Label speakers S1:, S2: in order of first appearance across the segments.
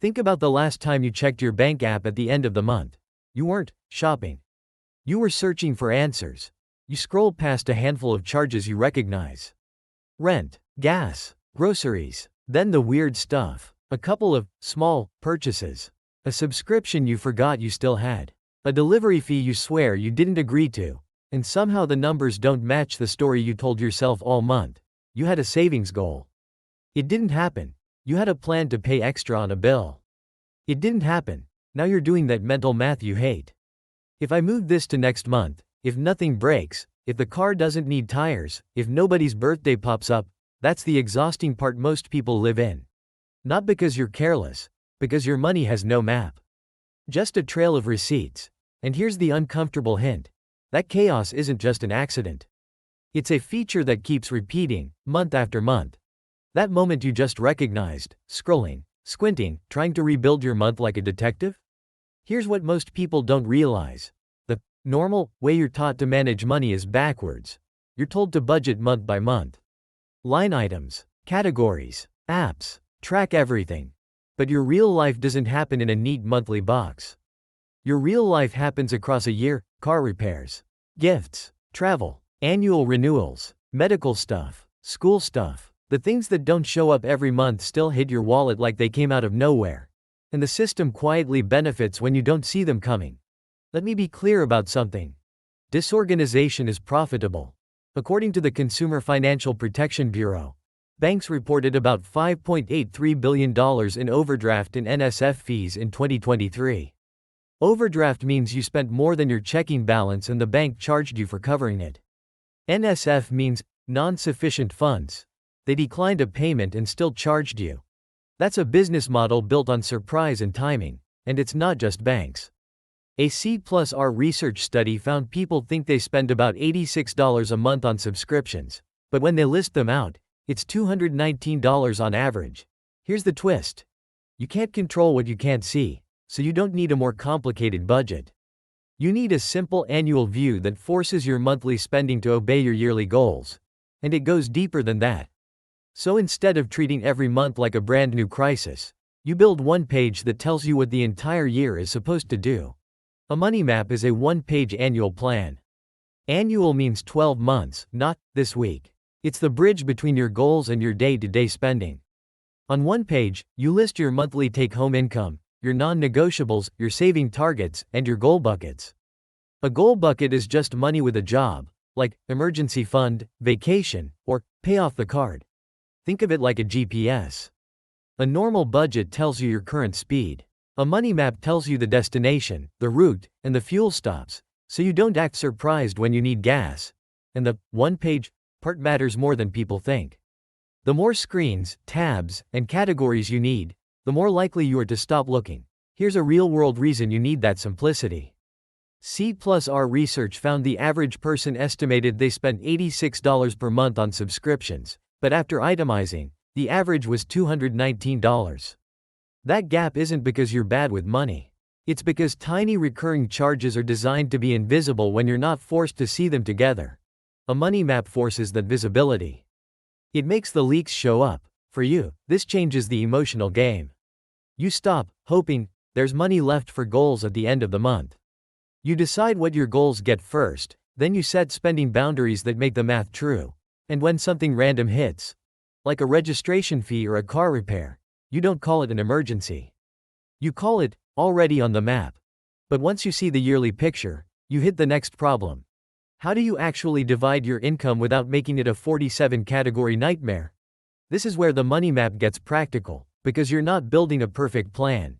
S1: Think about the last time you checked your bank app at the end of the month. You weren't shopping. You were searching for answers. You scrolled past a handful of charges you recognize. Rent, gas, groceries, then the weird stuff. A couple of small purchases. A subscription you forgot you still had. A delivery fee you swear you didn't agree to. And somehow the numbers don't match the story you told yourself all month. You had a savings goal. It didn't happen. You had a plan to pay extra on a bill. It didn't happen. Now you're doing that mental math you hate. If I move this to next month, if nothing breaks, if the car doesn't need tires, if nobody's birthday pops up, that's the exhausting part most people live in. Not because you're careless, because your money has no map. Just a trail of receipts. And here's the uncomfortable hint. That chaos isn't just an accident. It's a feature that keeps repeating, month after month. That moment you just recognized, scrolling, squinting, trying to rebuild your month like a detective? Here's what most people don't realize. The normal way you're taught to manage money is backwards. You're told to budget month by month. Line items, categories, apps, track everything. But your real life doesn't happen in a neat monthly box. Your real life happens across a year: car repairs, gifts, travel, annual renewals, medical stuff, school stuff. The things that don't show up every month still hit your wallet like they came out of nowhere. And the system quietly benefits when you don't see them coming. Let me be clear about something. Disorganization is profitable. According to the Consumer Financial Protection Bureau, banks reported about $5.83 billion in overdraft and NSF fees in 2023. Overdraft means you spent more than your checking balance and the bank charged you for covering it. NSF means non-sufficient funds. They declined a payment and still charged you. That's a business model built on surprise and timing, and it's not just banks. A C+R research study found people think they spend about $86 a month on subscriptions, but when they list them out, it's $219 on average. Here's the twist. You can't control what you can't see, so you don't need a more complicated budget. You need a simple annual view that forces your monthly spending to obey your yearly goals. And it goes deeper than that. So instead of treating every month like a brand new crisis, you build one page that tells you what the entire year is supposed to do. A money map is a one-page annual plan. Annual means 12 months, not this week. It's the bridge between your goals and your day-to-day spending. On one page, you list your monthly take-home income, your non-negotiables, your saving targets, and your goal buckets. A goal bucket is just money with a job, like emergency fund, vacation, or pay off the card. Think of it like a GPS. A normal budget tells you your current speed. A money map tells you the destination, the route, and the fuel stops, so you don't act surprised when you need gas. And the one-page part matters more than people think. The more screens, tabs, and categories you need, the more likely you are to stop looking. Here's a real-world reason you need that simplicity. C+R research found the average person estimated they spent $86 per month on subscriptions, but after itemizing, the average was $219. That gap isn't because you're bad with money. It's because tiny recurring charges are designed to be invisible when you're not forced to see them together. A money map forces that visibility. It makes the leaks show up. For you, this changes the emotional game. You stop hoping there's money left for goals at the end of the month. You decide what your goals get first, then you set spending boundaries that make the math true. And when something random hits, like a registration fee or a car repair, you don't call it an emergency. You call it already on the map. But once you see the yearly picture, you hit the next problem. How do you actually divide your income without making it a 47-category nightmare? This is where the money map gets practical, because you're not building a perfect plan.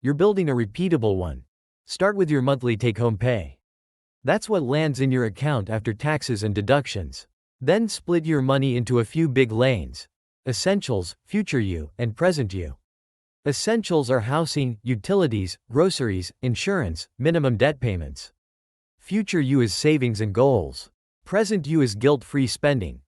S1: You're building a repeatable one. Start with your monthly take-home pay. That's what lands in your account after taxes and deductions. Then split your money into a few big lanes: essentials, future you, and present you. Essentials are housing, utilities, groceries, insurance, minimum debt payments. Future you is savings and goals. Present you is guilt-free spending.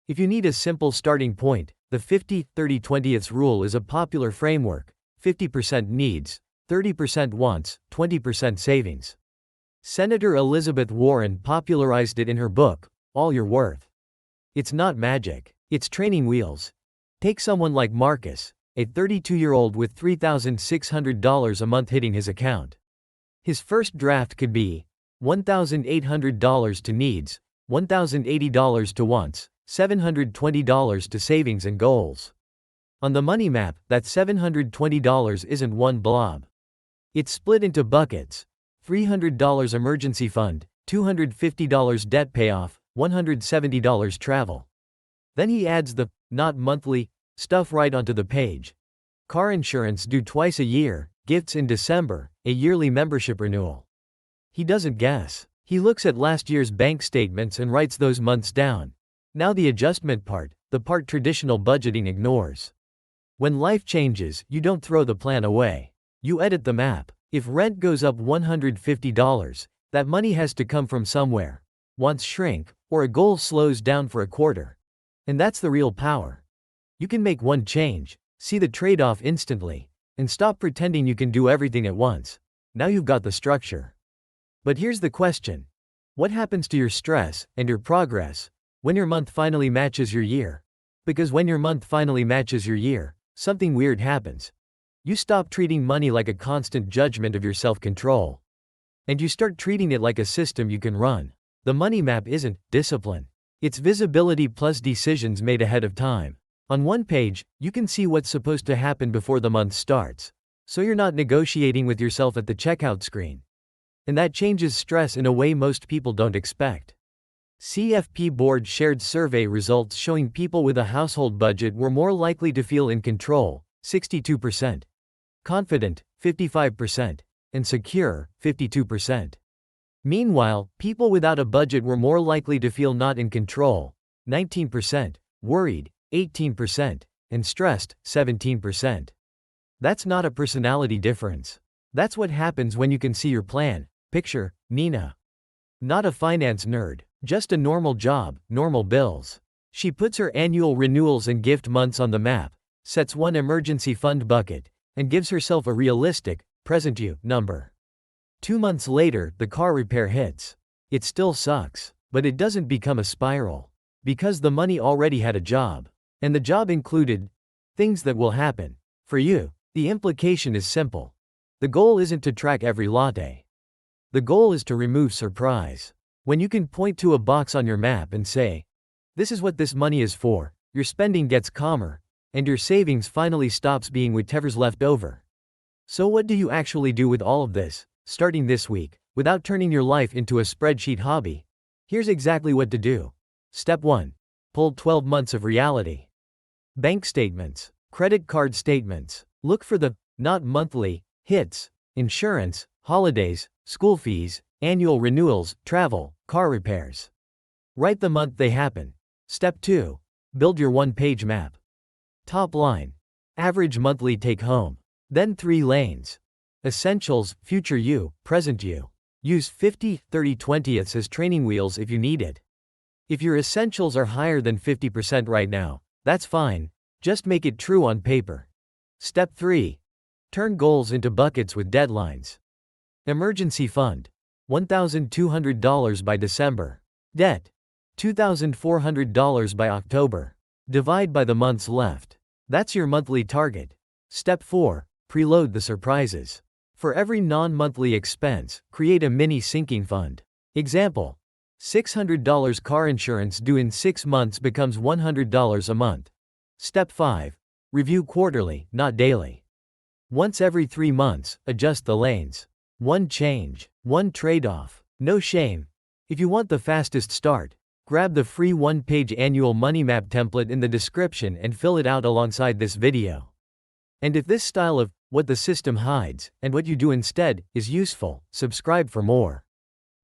S1: If you need a simple starting point, the 50-30-20 rule is a popular framework: 50% needs, 30% wants, 20% savings. Senator Elizabeth Warren popularized it in her book, All You're Worth. It's not magic, it's training wheels. Take someone like Marcus. a 32-year-old with $3,600 a month hitting his account. His first draft could be $1,800 to needs, $1,080 to wants, $720 to savings and goals. On the money map, that $720 isn't one blob. It's split into buckets: $300 emergency fund, $250 debt payoff, $170 travel. Then he adds the not monthly stuff right onto the page. Car insurance due twice a year, gifts in December, a yearly membership renewal. He doesn't guess. He looks at last year's bank statements and writes those months down. Now the adjustment part, the part traditional budgeting ignores. When life changes, you don't throw the plan away. You edit the map. If rent goes up $150, that money has to come from somewhere. Wants shrink, or a goal slows down for a quarter. And that's the real power. You can make one change, see the trade-off instantly, and stop pretending you can do everything at once. Now you've got the structure. But here's the question. What happens to your stress and your progress when your month finally matches your year? Because when your month finally matches your year, something weird happens. You stop treating money like a constant judgment of your self-control. And you start treating it like a system you can run. The money map isn't discipline. It's visibility plus decisions made ahead of time. On one page, you can see what's supposed to happen before the month starts. So you're not negotiating with yourself at the checkout screen. And that changes stress in a way most people don't expect. CFP Board shared survey results showing people with a household budget were more likely to feel in control, 62%, confident, 55%, and secure, 52%. Meanwhile, people without a budget were more likely to feel not in control, 19%, worried, 18%, and stressed, 17%. That's not a personality difference. That's what happens when you can see your plan. Picture Nina. Not a finance nerd, just a normal job, normal bills. She puts her annual renewals and gift months on the map, sets one emergency fund bucket, and gives herself a realistic, present you number. 2 months later, the car repair hits. It still sucks, but it doesn't become a spiral. Because the money already had a job. And the job included things that will happen. For you, the implication is simple. The goal isn't to track every latte. The goal is to remove surprise. When you can point to a box on your map and say, this is what this money is for, your spending gets calmer, and your savings finally stops being whatever's left over. So what do you actually do with all of this, starting this week, without turning your life into a spreadsheet hobby? Here's exactly what to do. Step 1. Pull 12 months of reality. Bank statements, credit card statements. Look for the not monthly hits: insurance, holidays, school fees, annual renewals, travel, car repairs. Write the month they happen. Step 2. Build your one-page map. Top line: average monthly take-home. Then 3 lanes. Essentials, future you, present you. Use 50-30-20ths as training wheels if you need it. If your essentials are higher than 50% right now, that's fine. Just make it true on paper. Step 3. Turn goals into buckets with deadlines. Emergency fund: $1,200 by December. Debt: $2,400 by October. Divide by the months left. That's your monthly target. Step 4. Preload the surprises. For every non-monthly expense, create a mini sinking fund. Example: $600 car insurance due in 6 months becomes $100 a month. Step 5. Review quarterly, not daily. Once every 3 months, adjust the lanes. One change, one trade-off. No shame. If you want the fastest start, grab the free one-page annual money map template in the description and fill it out alongside this video. And if this style of what the system hides and what you do instead is useful, subscribe for more.